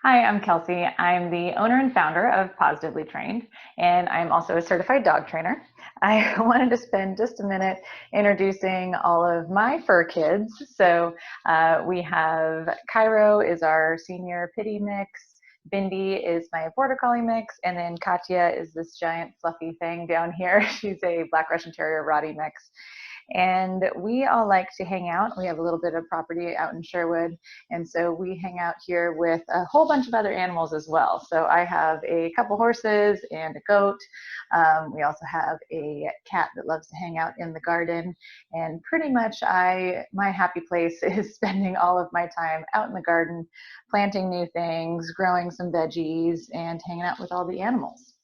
Hi, I'm Kelsey. I'm the owner and founder of Pawsitively Trained, and I'm also a certified dog trainer. I wanted to spend just a minute introducing all of my fur kids. We have Cairo is our senior pitty mix, Bindi is my border collie mix, and then Katya is this giant fluffy thing down here. She's a Black Russian Terrier Rottie mix. And we all like to hang out. We have a little bit of property out in Sherwood, and so we hang out here with a whole bunch of other animals as well. So I have a couple horses and a goat. We also have a cat that loves to hang out in the garden. And pretty much my happy place is spending all of my time out in the garden, planting new things, growing some veggies, and hanging out with all the animals.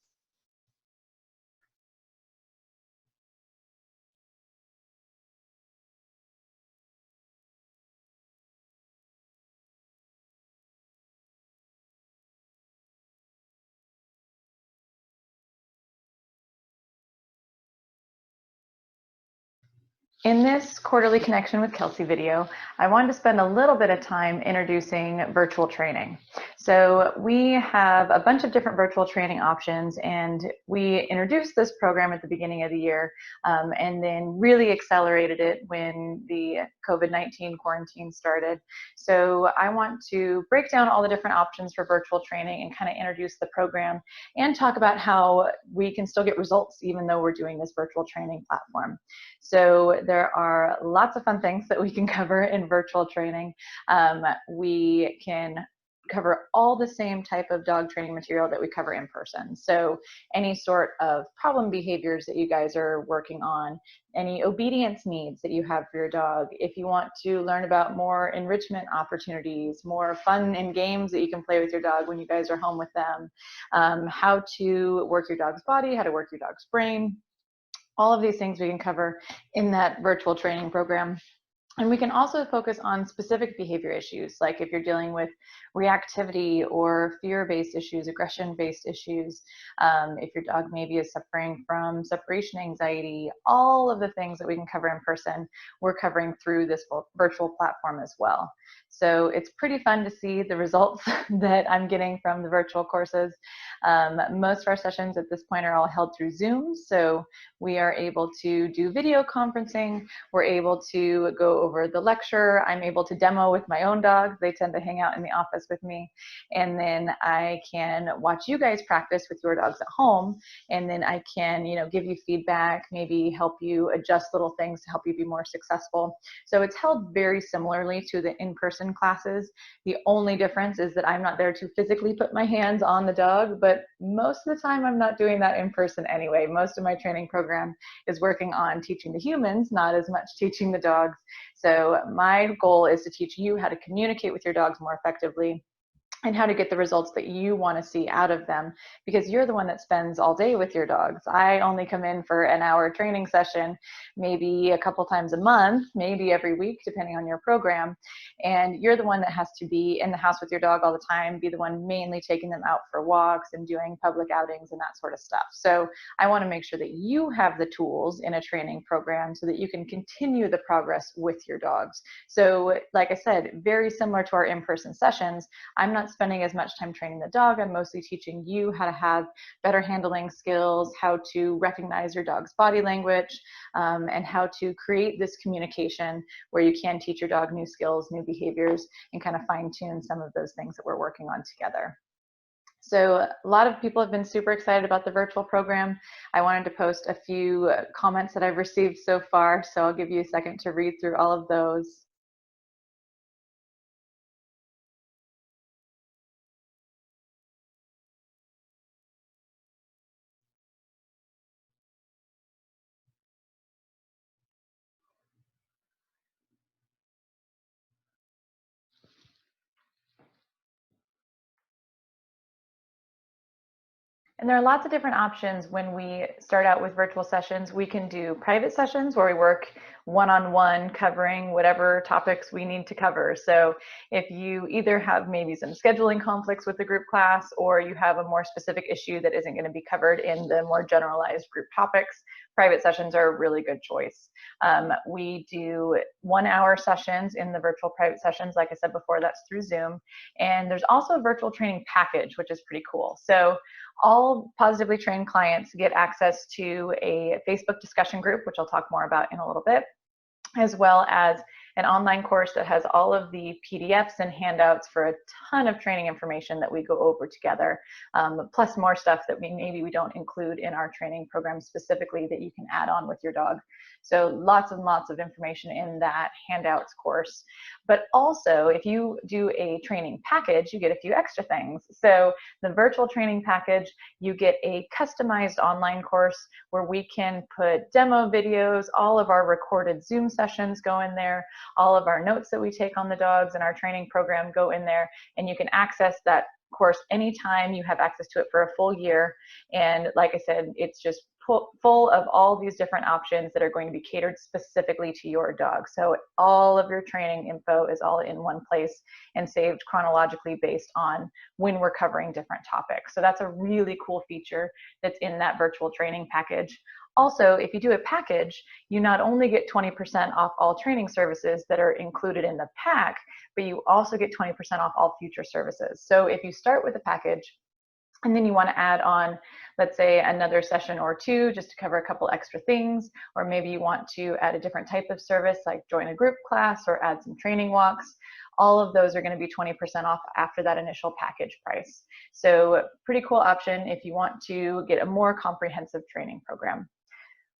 In this quarterly connection with Kelsey video, I wanted to spend a little bit of time introducing virtual training. So we have a bunch of different virtual training options, and we introduced this program at the beginning of the year and then really accelerated it when the COVID-19 quarantine started. So I want to break down all the different options for virtual training and kind of introduce the program and talk about how we can still get results even though we're doing this virtual training platform. So there are lots of fun things that we can cover in virtual training. We can cover all the same type of dog training material that we cover in person. So any sort of problem behaviors that you guys are working on, any obedience needs that you have for your dog, if you want to learn about more enrichment opportunities, more fun and games that you can play with your dog when you guys are home with them, how to work your dog's body, how to work your dog's brain, all of these things we can cover in that virtual training program. And we can also focus on specific behavior issues, like if you're dealing with reactivity or fear-based issues, aggression-based issues, if your dog maybe is suffering from separation anxiety, all of the things that we can cover in person, we're covering through this virtual platform as well. So it's pretty fun to see the results that I'm getting from the virtual courses. Most of our sessions at this point are all held through Zoom, so we are able to do video conferencing. We're able to go over the lecture. I'm able to demo with my own dogs. They tend to hang out in the office with me. And then I can watch you guys practice with your dogs at home. And then I can, give you feedback, maybe help you adjust little things to help you be more successful. So it's held very similarly to the in-person classes. The only difference is that I'm not there to physically put my hands on the dog, but most of the time I'm not doing that in person anyway. Most of my training program is working on teaching the humans, not as much teaching the dogs. So my goal is to teach you how to communicate with your dogs more effectively and how to get the results that you want to see out of them, because you're the one that spends all day with your dogs. I only come in for an hour training session, maybe a couple times a month, maybe every week, depending on your program. And you're the one that has to be in the house with your dog all the time, be the one mainly taking them out for walks and doing public outings and that sort of stuff. So I want to make sure that you have the tools in a training program so that you can continue the progress with your dogs. So like I said, very similar to our in-person sessions, I'm not spending as much time training the dog. I'm mostly teaching you how to have better handling skills, how to recognize your dog's body language, and how to create this communication where you can teach your dog new skills, new behaviors, and kind of fine tune some of those things that we're working on together. So a lot of people have been super excited about the virtual program. I wanted to post a few comments that I've received so far, so I'll give you a second to read through all of those. And there are lots of different options when we start out with virtual sessions. We can do private sessions where we work one-on-one covering whatever topics we need to cover. So if you either have maybe some scheduling conflicts with the group class, or you have a more specific issue that isn't going to be covered in the more generalized group topics, private sessions are a really good choice. We do 1-hour sessions in the virtual private sessions. Like I said before, that's through Zoom. And there's also a virtual training package, which is pretty cool. So all Pawsitively Trained clients get access to a Facebook discussion group, which I'll talk more about in a little bit, as well as an online course that has all of the PDFs and handouts for a ton of training information that we go over together, plus more stuff that maybe we don't include in our training program specifically that you can add on with your dog. So lots and lots of information in that handouts course. But also, if you do a training package, you get a few extra things. So the virtual training package, you get a customized online course where we can put demo videos, all of our recorded Zoom sessions go in there, all of our notes that we take on the dogs in our training program go in there, and you can access that course anytime. You have access to it for a full year. And like I said, it's just full of all these different options that are going to be catered specifically to your dog. So all of your training info is all in one place and saved chronologically based on when we're covering different topics. So that's a really cool feature that's in that virtual training package. Also, if you do a package, you not only get 20% off all training services that are included in the pack, but you also get 20% off all future services. So if you start with a package and then you want to add on, let's say, another session or two just to cover a couple extra things, or maybe you want to add a different type of service like join a group class or add some training walks, all of those are going to be 20% off after that initial package price. So pretty cool option if you want to get a more comprehensive training program.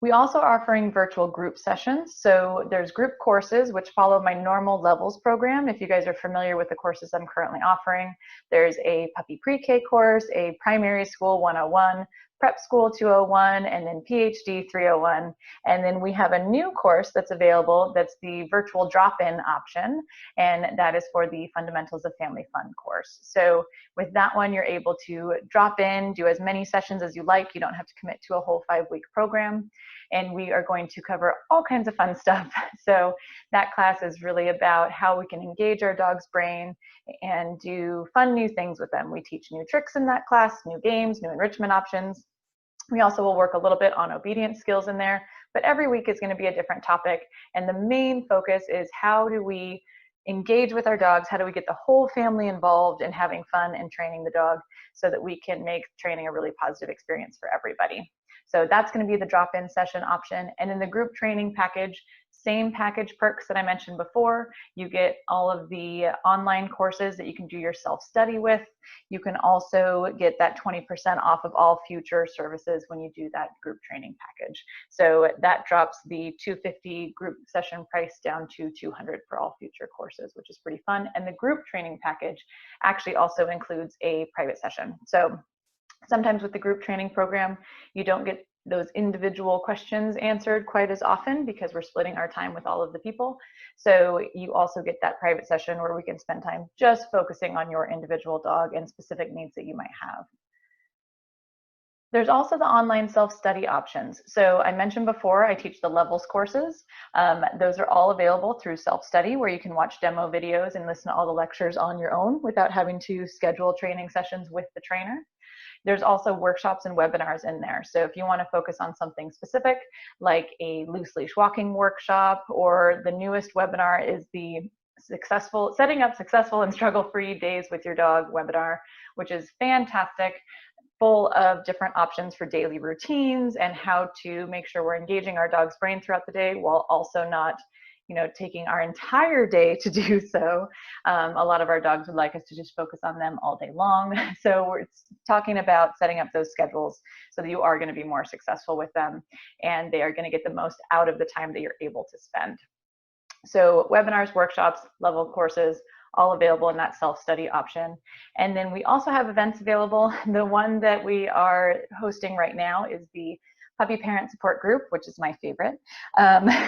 We also are offering virtual group sessions. So there's group courses, which follow my normal levels program. If you guys are familiar with the courses I'm currently offering, there's a puppy pre-K course, a primary school 101, prep school 201, and then PhD 301. And then we have a new course that's available that's the virtual drop-in option, and that is for the Fundamentals of Family Fun course. So with that one, you're able to drop in, do as many sessions as you like. You don't have to commit to a whole 5-week program. And we are going to cover all kinds of fun stuff. So that class is really about how we can engage our dog's brain and do fun new things with them. We teach new tricks in that class, new games, new enrichment options. We also will work a little bit on obedience skills in there, but every week is going to be a different topic. And the main focus is how do we engage with our dogs? How do we get the whole family involved in having fun and training the dog so that we can make training a really positive experience for everybody? So that's going to be the drop-in session option. And in the group training package, same package perks that I mentioned before. You get all of the online courses that you can do your self-study with. You can also get that 20% off of all future services when you do that group training package. So that drops the $250 group session price down to $200 for all future courses, which is pretty fun. And the group training package actually also includes a private session. So sometimes with the group training program, you don't get those individual questions answered quite as often because we're splitting our time with all of the people. So you also get that private session where we can spend time just focusing on your individual dog and specific needs that you might have. There's also the online self-study options. So I mentioned before, I teach the levels courses. Those are all available through self-study where you can watch demo videos and listen to all the lectures on your own without having to schedule training sessions with the trainer. There's also workshops and webinars in there. So if you want to focus on something specific, like a loose leash walking workshop, or the newest webinar is the setting up successful and struggle-free days with your dog webinar, which is fantastic, full of different options for daily routines and how to make sure we're engaging our dog's brain throughout the day while also not taking our entire day to do so. A lot of our dogs would like us to just focus on them all day long. So we're talking about setting up those schedules so that you are going to be more successful with them and they are going to get the most out of the time that you're able to spend. So webinars, workshops, level courses, all available in that self-study option. And then we also have events available. The one that we are hosting right now is the Puppy Parent Support Group, which is my favorite.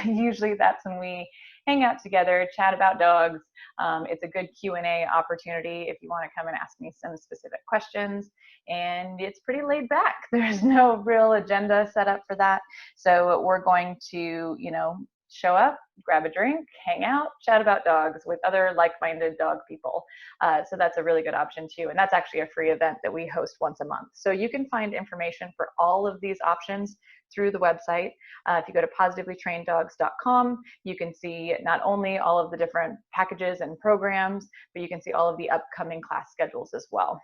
Usually that's when we hang out together, chat about dogs. It's a good Q&A opportunity if you want to come and ask me some specific questions. And it's pretty laid back. There's no real agenda set up for that. So we're going to, show up, grab a drink, hang out, chat about dogs with other like-minded dog people. So that's a really good option too. And that's actually a free event that we host once a month. So you can find information for all of these options through the website. If you go to positivelytraineddogs.com, you can see not only all of the different packages and programs, but you can see all of the upcoming class schedules as well.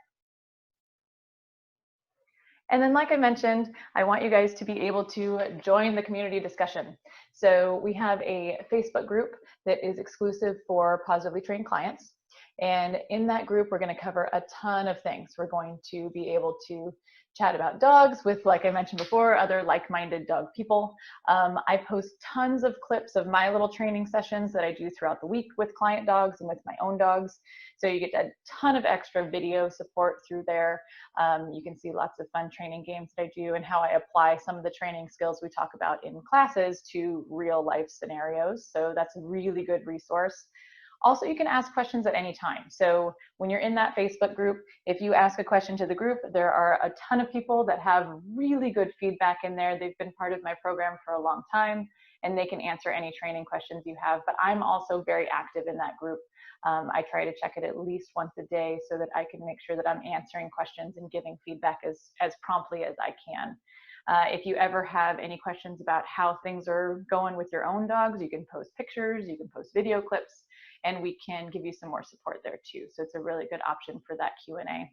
And then, like I mentioned, I want you guys to be able to join the community discussion. So we have a Facebook group that is exclusive for Positively Trained clients. And in that group, we're going to cover a ton of things. We're going to be able to chat about dogs with, like I mentioned before, other like-minded dog people. I post tons of clips of my little training sessions that I do throughout the week with client dogs and with my own dogs. So you get a ton of extra video support through there. You can see lots of fun training games that I do and how I apply some of the training skills we talk about in classes to real life scenarios. So that's a really good resource. Also, you can ask questions at any time. So when you're in that Facebook group, if you ask a question to the group, there are a ton of people that have really good feedback in there. They've been part of my program for a long time, and they can answer any training questions you have. But I'm also very active in that group. I try to check it at least once a day so that I can make sure that I'm answering questions and giving feedback as promptly as I can. If you ever have any questions about how things are going with your own dogs, you can post pictures, you can post video clips, and we can give you some more support there too. So it's a really good option for that Q&A.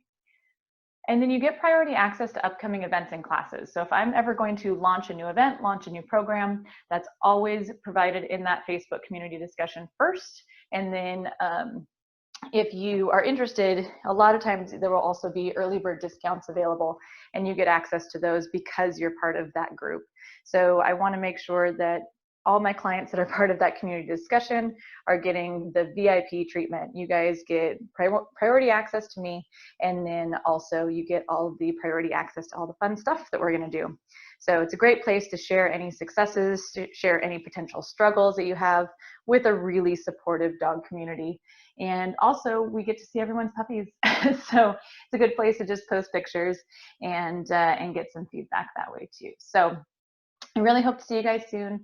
And then you get priority access to upcoming events and classes. So if I'm ever going to launch a new event, launch a new program, that's always provided in that Facebook community discussion first. And then if you are interested, a lot of times there will also be early bird discounts available, and you get access to those because you're part of that group. So I want to make sure that all my clients that are part of that community discussion are getting the VIP treatment. You guys get priority access to me, and then also you get all of the priority access to all the fun stuff that we're going to do. So it's a great place to share any successes, to share any potential struggles that you have with a really supportive dog community. And also we get to see everyone's puppies. So it's a good place to just post pictures and get some feedback that way too. So I really hope to see you guys soon.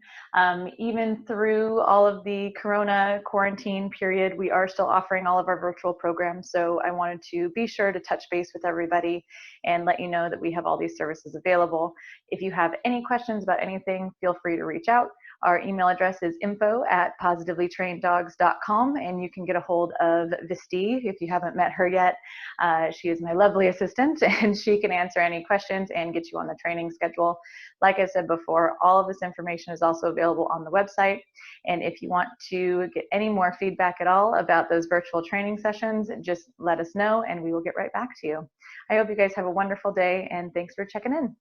Even through all of the Corona quarantine period, we are still offering all of our virtual programs. So I wanted to be sure to touch base with everybody and let you know that we have all these services available. If you have any questions about anything, feel free to reach out. Our email address is info@positivelytraineddogs.com, and you can get a hold of Visti if you haven't met her yet. She is my lovely assistant, and she can answer any questions and get you on the training schedule. Like I said before, all of this information is also available on the website. And if you want to get any more feedback at all about those virtual training sessions, just let us know and we will get right back to you. I hope you guys have a wonderful day, and thanks for checking in.